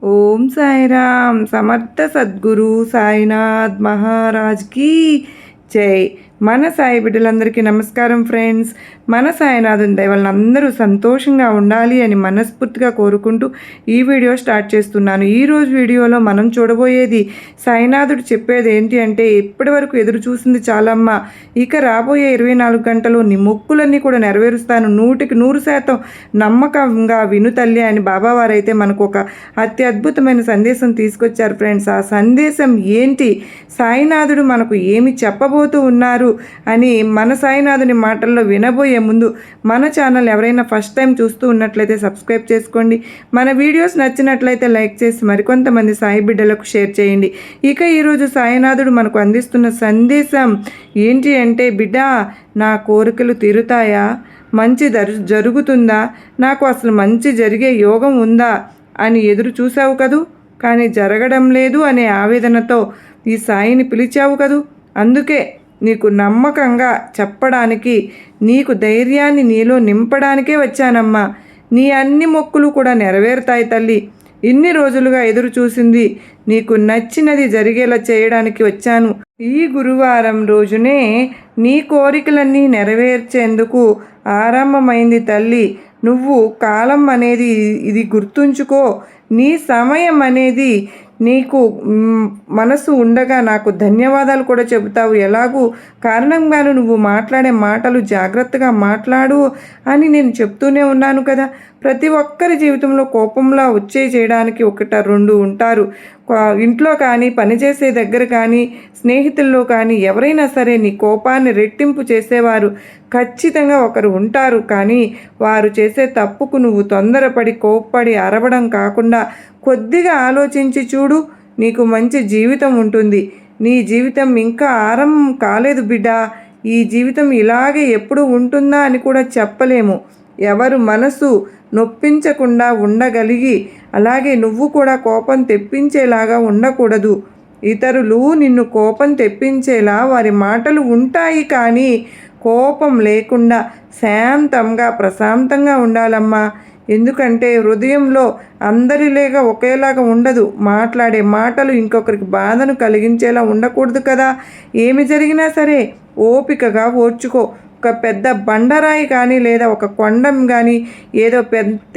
ఓం సాయిరామ్. సమర్థ సద్గురు సాయినాథ్ మహారాజ్ కీ జై. మన సాయి బిడ్డలందరికీ నమస్కారం ఫ్రెండ్స్. మన సాయినాథుని దయ వలన అందరూ సంతోషంగా ఉండాలి అని మనస్ఫూర్తిగా కోరుకుంటూ ఈ వీడియో స్టార్ట్ చేస్తున్నాను. ఈరోజు వీడియోలో మనం చూడబోయేది సాయినాథుడు చెప్పేది ఏంటి అంటే, ఇప్పటి వరకు ఎదురు చూసింది చాలమ్మ, ఇక రాబోయే 24 గంటలు నీ మొక్కులన్నీ కూడా నెరవేరుస్తాను, 100% నమ్మకంగా విను తల్లి అని బాబావారైతే మనకు ఒక అత్యద్భుతమైన సందేశం తీసుకొచ్చారు ఫ్రెండ్స్. ఆ సందేశం ఏంటి, సాయినాథుడు మనకు ఏమి చెప్పబోతూ ఉన్నారు అని మన సాయినాథుని మాటల్లో వినబోయే ముందు మన ఛానల్ ఎవరైనా ఫస్ట్ టైం చూస్తూ ఉన్నట్లయితే సబ్స్క్రైబ్ చేసుకోండి. మన వీడియోస్ నచ్చినట్లయితే లైక్ చేసి మరికొంతమంది సాయి బిడ్డలకు షేర్ చేయండి. ఇక ఈరోజు సాయినాథుడు మనకు అందిస్తున్న సందేశం ఏంటి అంటే, బిడ్డ, నా కోరికలు తీరుతాయా, మంచి జరుగుతుందా, నాకు అసలు మంచి జరిగే యోగం ఉందా అని ఎదురు చూసావు కదూ, కానీ జరగడం లేదు అనే ఆవేదనతో ఈ సాయిని పిలిచావు కదూ. అందుకే నీకు నమ్మకంగా చెప్పడానికి, నీకు ధైర్యాన్ని నీలో నింపడానికే వచ్చానమ్మా. నీ అన్ని మొక్కులు కూడా నెరవేరుతాయి తల్లి. ఇన్ని రోజులుగా ఎదురు చూసింది నీకు నచ్చినది జరిగేలా చేయడానికి వచ్చాను. ఈ గురువారం రోజునే నీ కోరికలన్నీ నెరవేర్చేందుకు ఆరంభమైంది తల్లి. నువ్వు కాలం అనేది ఇది గుర్తుంచుకో. నీ సమయం అనేది నీకు మనసు ఉండగా నాకు ధన్యవాదాలు కూడా చెబుతావు. ఎలాగూ కారణంగాను నువ్వు మాట్లాడే మాటలు జాగ్రత్తగా మాట్లాడు అని నేను చెప్తూనే ఉన్నాను కదా. ప్రతి ఒక్కరి జీవితంలో కోపంలా చేయడానికి 1-2 ఉంటారు. ఇంట్లో కానీ, పనిచేసే దగ్గర కానీ, స్నేహితుల్లో కానీ ఎవరైనా సరే నీ కోపాన్ని రెట్టింపు చేసేవారు ఖచ్చితంగా ఒకరు ఉంటారు. కానీ వారు చేసే తప్పుకు నువ్వు తొందరపడి కోప్పడి అరవడం కాకుండా కొద్దిగా ఆలోచించి చూడు, నీకు మంచి జీవితం ఉంటుంది. నీ జీవితం ఇంకా ఆరంభం కాలేదు బిడ్డ. ఈ జీవితం ఇలాగే ఎప్పుడు ఉంటుందా అని కూడా చెప్పలేము. ఎవరు మనసు నొప్పించకుండా ఉండగలిగి, అలాగే నువ్వు కూడా కోపం తెప్పించేలాగా ఉండకూడదు. ఇతరులు నిన్ను కోపం తెప్పించేలా వారి మాటలు ఉంటాయి, కానీ కోపం లేకుండా శాంతంగా ప్రశాంతంగా ఉండాలమ్మా. ఎందుకంటే హృదయంలో అందరిలేగా ఒకేలాగా ఉండదు. మాట్లాడే మాటలు ఇంకొకరికి బాధను కలిగించేలా ఉండకూడదు కదా. ఏమి జరిగినా సరే ఓపికగా ఓర్చుకో. ఒక పెద్ద బండరాయి కానీ, లేదా ఒక కొండం కానీ, ఏదో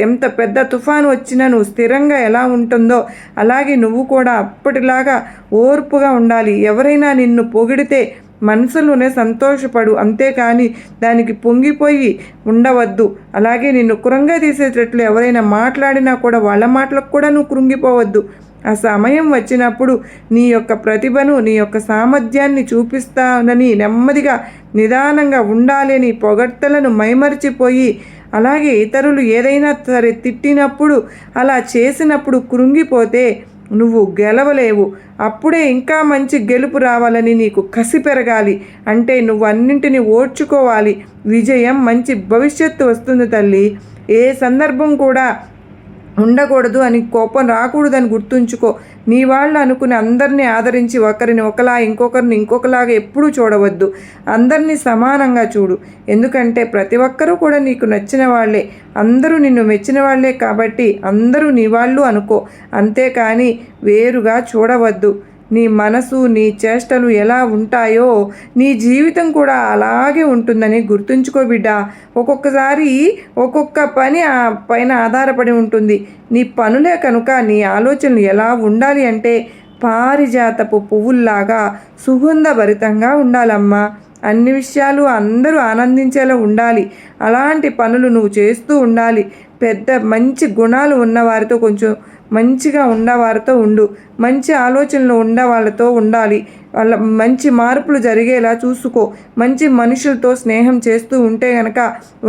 ఎంత పెద్ద తుఫాను వచ్చినా నువ్వు స్థిరంగా ఎలా ఉంటుందో అలాగే నువ్వు కూడా అప్పటిలాగా ఓర్పుగా ఉండాలి. ఎవరైనా నిన్ను పొగిడితే మనసులోనే సంతోషపడు, అంతేకాని దానికి పొంగిపోయి ఉండవద్దు. అలాగే నిన్ను కృంగ తీసేటట్లు ఎవరైనా మాట్లాడినా కూడా వాళ్ళ మాటలకు కూడా నువ్వు కృంగిపోవద్దు. ఆ సమయం వచ్చినప్పుడు నీ యొక్క ప్రతిభను, నీ యొక్క సామర్థ్యాన్ని చూపిస్తానని నెమ్మదిగా నిదానంగా ఉండాలని పొగడ్తలను మైమరిచిపోయి, అలాగే ఇతరులు ఏదైనా సరే తిట్టినప్పుడు, అలా చేసినప్పుడు కృంగిపోతే నువ్వు గెలవలేవు. అప్పుడే ఇంకా మంచి గెలుపు రావాలని నీకు కసి పెరగాలి. అంటే నువ్వు అన్నింటినీ ఓర్చుకోవాలి. విజయం, మంచి భవిష్యత్తు వస్తుంది తల్లి. ఏ సందర్భం కూడా ఉండకూడదు అని, కోపం రాకూడదని గుర్తుంచుకో. నీ వాళ్ళు అనుకుని అందరినీ ఆదరించి ఒకరిని ఒకలా, ఇంకొకరిని ఇంకొకలాగా ఎప్పుడూ చూడవద్దు. అందరినీ సమానంగా చూడు. ఎందుకంటే ప్రతి ఒక్కరూ కూడా నీకు నచ్చిన వాళ్ళే, అందరూ నిన్ను మెచ్చిన వాళ్ళే. కాబట్టి అందరూ నీ వాళ్ళు అనుకో, అంతేకాని వేరుగా చూడవద్దు. నీ మనసు, నీ చేష్టలు ఎలా ఉంటాయో నీ జీవితం కూడా అలాగే ఉంటుందని గుర్తుంచుకో బిడ్డ. ఒక్కొక్కసారి ఒక్కొక్క పని పైన ఆధారపడి ఉంటుంది. నీ పనులే కనుక నీ ఆలోచనలు ఎలా ఉండాలి అంటే, పారిజాతపు పువ్వుల్లాగా సుగంధభరితంగా ఉండాలమ్మా. అన్ని విషయాలు అందరూ ఆనందించేలా ఉండాలి. అలాంటి పనులు నువ్వు చేస్తూ ఉండాలి. మంచి గుణాలు ఉన్నవారితో కొంచెం మంచిగా ఉన్నవారితో ఉండు. మంచి ఆలోచనలు వాళ్ళతో ఉండాలి. వాళ్ళ మంచి మార్పులు జరిగేలా చూసుకో. మంచి మనుషులతో స్నేహం చేస్తూ ఉంటే గనక,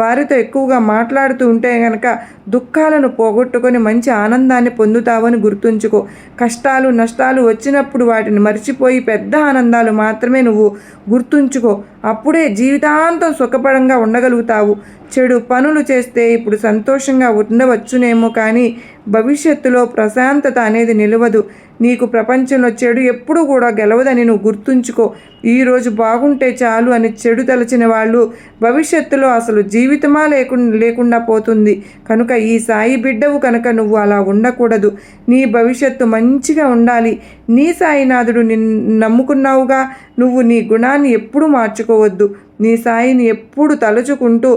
వారితో ఎక్కువగా మాట్లాడుతూ ఉంటే గనక దుఃఖాలను పోగొట్టుకొని మంచి ఆనందాన్ని పొందుతావని గుర్తుంచుకో. కష్టాలు, నష్టాలు వచ్చినప్పుడు వాటిని మర్చిపోయి పెద్ద ఆనందాలు మాత్రమే నువ్వు గుర్తుంచుకో. అప్పుడే జీవితాంతం సుఖపరంగా ఉండగలుగుతావు. చెడు పనులు చేస్తే ఇప్పుడు సంతోషంగా ఉండవచ్చునేమో, కానీ భవిష్యత్తులో ప్రశాంతత అనేది నిలవదు. నీకు ప్రపంచంలో చెడు ఎప్పుడూ కూడా గెలవదని నువ్వు గుర్తుంచుకో. ఈరోజు బాగుంటే చాలు అని చెడు తలచిన వాళ్ళు భవిష్యత్తులో అసలు జీవితమా లేకుండా పోతుంది. కనుక ఈ సాయి బిడ్డవు కనుక నువ్వు అలా ఉండకూడదు. నీ భవిష్యత్తు మంచిగా ఉండాలి. నీ సాయినాథుడు నిన్ను నమ్ముకున్నావుగా, నువ్వు నీ గుణాన్ని ఎప్పుడూ మార్చుకోవద్దు. నీ సాయిని ఎప్పుడు తలుచుకుంటూ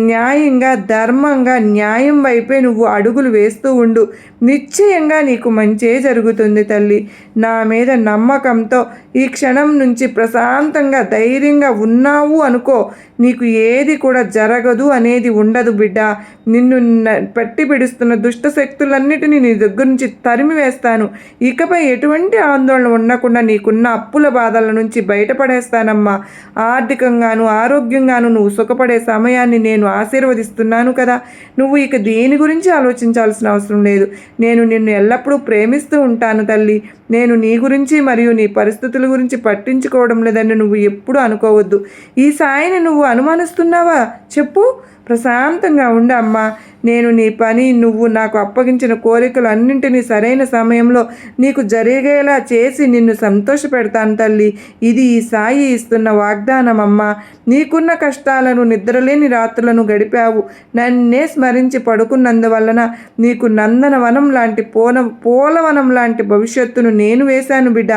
న్యాయంగా, ధర్మంగా, న్యాయం వైపే నువ్వు అడుగులు వేస్తూ ఉండు. నిశ్చయంగా నీకు మంచే జరుగుతుంది తల్లి. నా మీద నమ్మకంతో ఈ క్షణం నుంచి ప్రశాంతంగా, ధైర్యంగా ఉన్నావు అనుకో. నీకు ఏది కూడా జరగదు అనేది ఉండదు బిడ్డ. నిన్ను పట్టి పిడుస్తున్న దుష్ట శక్తులన్నిటినీ నీ దగ్గర నుంచి తరిమి వేస్తాను. ఇకపై ఎటువంటి ఆందోళన ఉండకుండా నీకున్న అప్పుల బాధల నుంచి బయటపడేస్తానమ్మా. ఆర్థికంగాను, ఆరోగ్యంగాను నువ్వు సుఖపడే సమయాన్ని నేను ఆశీర్వదిస్తున్నాను కదా. నువ్వు ఇక దేని గురించి ఆలోచించాల్సిన అవసరం లేదు. నేను నిన్ను ఎల్లప్పుడూ ప్రేమిస్తూ ఉంటాను తల్లి. నేను నీ గురించి మరియు నీ పరిస్థితుల గురించి పట్టించుకోవడం లేదని నువ్వు ఎప్పుడూ అనుకోవద్దు. ఈ సాయిని నువ్వు అనుమానిస్తున్నావా? చెప్పు. ప్రశాంతంగా ఉండు అమ్మా. నేను నీ పని, నువ్వు నాకు అప్పగించిన కోరికలు అన్నింటినీ సరైన సమయంలో నీకు జరిగేలా చేసి నిన్ను సంతోషపెడతాను తల్లి. ఇది ఈ సాయి ఇస్తున్న వాగ్దానం అమ్మా. నీకున్న కష్టాలను, నిద్రలేని రాత్రులను గడిపావు. నన్నే స్మరించి పడుకున్నందువలన నీకు నందనవనం లాంటి పూలవనం లాంటి భవిష్యత్తును నేను వేశాను బిడ్డ.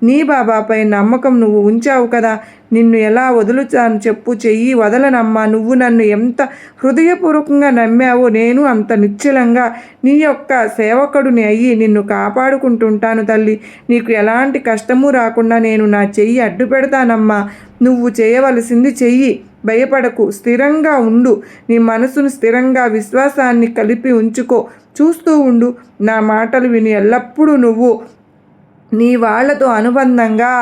నీ బాబాపై నమ్మకం నువ్వు ఉంచావు కదా. నిన్ను ఎలా వదులుతాను చెప్పు. చెయ్యి వదలనమ్మా. నువ్వు నన్ను ఎంత హృదయపూర్వకంగా నమ్మావో నేను అంత నిశ్చలంగా నీ యొక్క సేవకుడిని అయ్యి నిన్ను కాపాడుకుంటుంటాను తల్లి. నీకు ఎలాంటి కష్టము రాకుండా నేను నా చెయ్యి అడ్డు పెడతానమ్మా. నువ్వు చేయవలసింది చెయ్యి. భయపడకు, స్థిరంగా ఉండు. నీ మనసును స్థిరంగా, విశ్వాసాన్ని కలిపి ఉంచుకో. చూస్తూ ఉండు. నా మాటలు విని ఎల్లప్పుడూ నువ్వు నీ వాళ్ళతో అనుబంధంగా,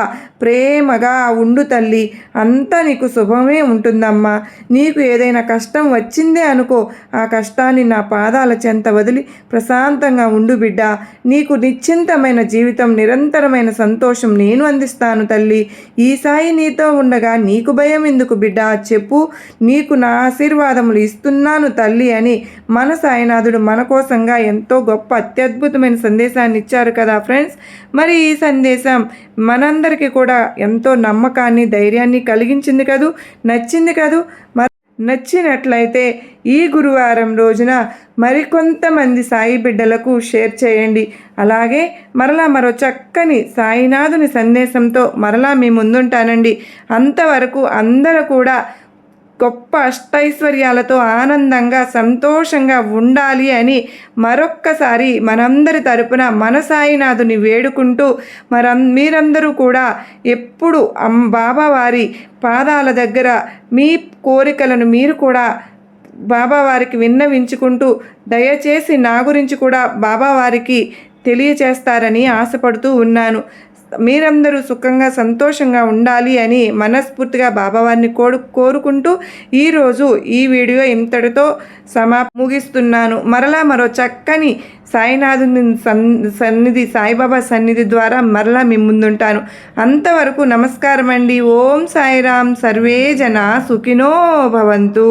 ప్రేమగా ఉండు తల్లి. అంతా నీకు శుభమే ఉంటుందమ్మా. నీకు ఏదైనా కష్టం వచ్చిందే అనుకో, ఆ కష్టాన్ని నా పాదాల చెంత వదిలి ప్రశాంతంగా ఉండు బిడ్డ. నీకు నిశ్చింతమైన జీవితం, నిరంతరమైన సంతోషం నేను అందిస్తాను తల్లి. ఈ సాయి నీతో ఉండగా నీకు భయం ఎందుకు బిడ్డ? చెప్పు. నీకు నా ఆశీర్వాదములు ఇస్తున్నాను తల్లి అని మన సాయినాథుడు మన కోసంగా ఎంతో గొప్ప అత్యద్భుతమైన సందేశాన్ని ఇచ్చారు కదా ఫ్రెండ్స్. మరి ఈ సందేశం మనందరికీ కూడా ఎంతో నమ్మకాన్ని, ధైర్యాన్ని కలిగించింది కదూ, నచ్చింది కదూ. నచ్చినట్లయితే ఈ గురువారం రోజున మరికొంతమంది సాయి బిడ్డలకు షేర్ చేయండి. అలాగే మరో చక్కని సాయినాథుని సందేశంతో మరలా మీ ముందుంటానండి. అంతవరకు అందరూ కూడా గొప్ప అష్టైశ్వర్యాలతో ఆనందంగా, సంతోషంగా ఉండాలి అని మరొక్కసారి మనందరి తరపున మన సాయినాథుని వేడుకుంటూ మీరందరూ కూడా ఎప్పుడు బాబావారి పాదాల దగ్గర మీ కోరికలను మీరు కూడా బాబావారికి విన్నవించుకుంటూ దయచేసి నా గురించి కూడా బాబావారికి తెలియచేస్తారని ఆశపడుతూ ఉన్నాను. మీరందరూ సుఖంగా, సంతోషంగా ఉండాలి అని మనస్ఫూర్తిగా బాబావారిని కోరుకుంటూ ఈరోజు ఈ వీడియో ఇంతటితో ముగిస్తున్నాను. మరో చక్కని సాయినాథుని సన్నిధి, సాయిబాబా సన్నిధి ద్వారా మరలా మీ ముందుంటాను. అంతవరకు నమస్కారం అండి. ఓం సాయిరామ్. సర్వే జన సుఖినో భవంతు.